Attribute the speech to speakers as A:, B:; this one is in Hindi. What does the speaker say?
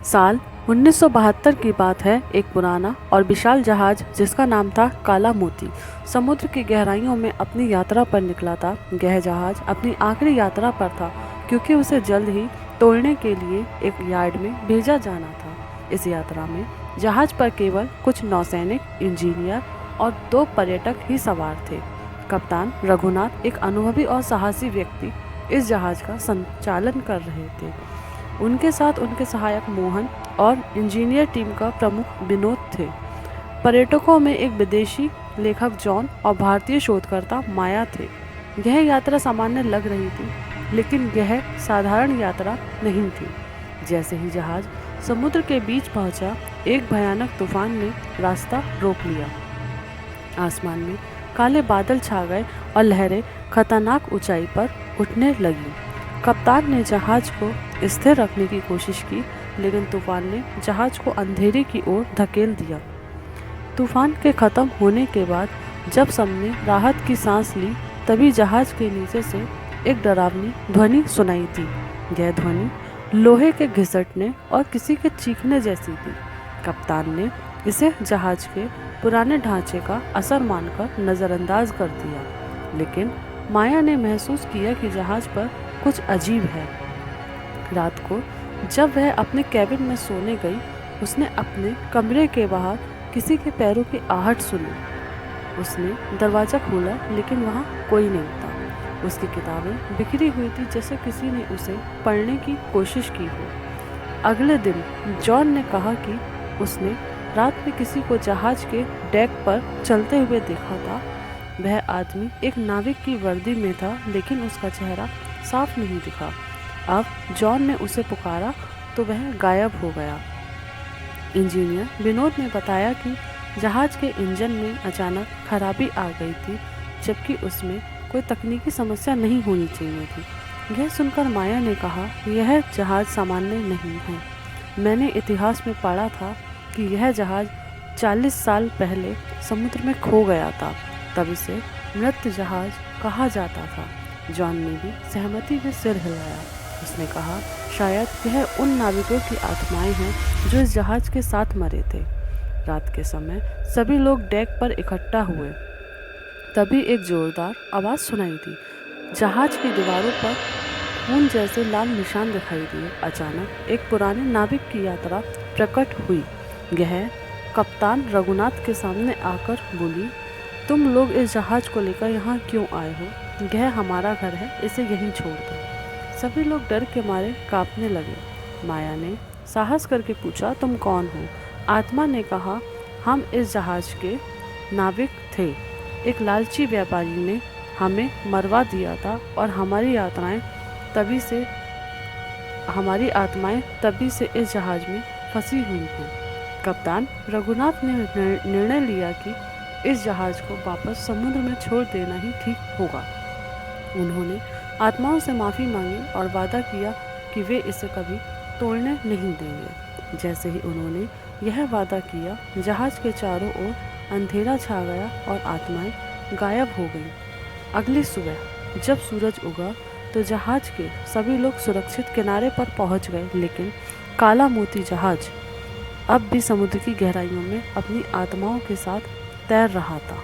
A: साल 1972 की बात है। एक पुराना और विशाल जहाज जिसका नाम था काला मोती समुद्र की गहराइयों में अपनी यात्रा पर निकला था। यह जहाज अपनी आखिरी यात्रा पर था क्योंकि उसे जल्द ही तोड़ने के लिए एक यार्ड में भेजा जाना था। इस यात्रा में जहाज पर केवल कुछ नौसैनिक, इंजीनियर और 2 पर्यटक ही सवार थे। कप्तान रघुनाथ, एक अनुभवी और साहसी व्यक्ति, इस जहाज का संचालन कर रहे थे। उनके साथ उनके सहायक मोहन और इंजीनियर टीम का प्रमुख विनोद थे। पर्यटकों में एक विदेशी लेखक जॉन और भारतीय शोधकर्ता माया थे। यह यात्रा सामान्य लग रही थी, लेकिन यह साधारण यात्रा नहीं थी। जैसे ही जहाज समुद्र के बीच पहुंचा, एक भयानक तूफान ने रास्ता रोक लिया। आसमान में काले बादल छा गए और लहरें खतरनाक ऊंचाई पर उठने लगी। कप्तान ने जहाज को स्थिर रखने की कोशिश की, लेकिन तूफान ने जहाज को अंधेरे की ओर धकेल दिया। तूफान के खत्म होने के बाद जब सबने राहत की सांस ली, तभी जहाज के नीचे से एक डरावनी ध्वनि सुनाई दी। यह ध्वनि लोहे के घिसटने और किसी के चीखने जैसी थी। कप्तान ने इसे जहाज के पुराने ढांचे का असर मानकर नज़रअंदाज कर दिया, लेकिन माया ने महसूस किया कि जहाज पर कुछ अजीब है। रात को जब वह अपने कैबिन में सोने गई, उसने अपने कमरे के बाहर किसी के पैरों की आहट सुनी। उसने दरवाज़ा खोला, लेकिन वहाँ कोई नहीं था। उसकी किताबें बिखरी हुई थी, जैसे किसी ने उसे पढ़ने की कोशिश की हो। अगले दिन जॉन ने कहा कि उसने रात में किसी को जहाज के डेक पर चलते हुए देखा था। वह आदमी एक नाविक की वर्दी में था, लेकिन उसका चेहरा साफ नहीं दिखा। अब जॉन ने उसे पुकारा तो वह गायब हो गया। इंजीनियर विनोद ने बताया कि जहाज के इंजन में अचानक खराबी आ गई थी, जबकि उसमें कोई तकनीकी समस्या नहीं होनी चाहिए थी। यह सुनकर माया ने कहा, यह जहाज सामान्य नहीं है। मैंने इतिहास में पढ़ा था कि यह जहाज 40 साल पहले समुद्र में खो गया था, तब इसे मृत जहाज कहा जाता था। जॉन ने भी सहमति में सिर हिलाया। उसने कहा, शायद यह उन नाविकों की आत्माएं हैं जो इस जहाज के साथ मरे थे। रात के समय सभी लोग डेक पर इकट्ठा हुए। तभी एक जोरदार आवाज़ सुनाई दी। जहाज की दीवारों पर खून जैसे लाल निशान दिखाई दिए। अचानक एक पुराने नाविक की यात्रा प्रकट हुई। यह कप्तान रघुनाथ के सामने आकर बोली, तुम लोग इस जहाज को लेकर यहाँ क्यों आए हो? यह हमारा घर है, इसे यहीं छोड़ दो। सभी लोग डर के मारे कांपने लगे। माया ने साहस करके पूछा, तुम कौन हो? आत्मा ने कहा, हम इस जहाज के नाविक थे। एक लालची व्यापारी ने हमें मरवा दिया था और हमारी आत्माएं तभी से इस जहाज में फंसी हुई हैं। कप्तान रघुनाथ ने निर्णय लिया कि इस जहाज को वापस समुद्र में छोड़ देना ही ठीक होगा। उन्होंने आत्माओं से माफ़ी मांगी और वादा किया कि वे इसे कभी तोड़ने नहीं देंगे। जैसे ही उन्होंने यह वादा किया, जहाज के चारों ओर अंधेरा छा गया और आत्माएं गायब हो गईं। अगली सुबह जब सूरज उगा तो जहाज के सभी लोग सुरक्षित किनारे पर पहुंच गए, लेकिन काला मोती जहाज अब भी समुद्र की गहराइयों में अपनी आत्माओं के साथ तैर रहा था।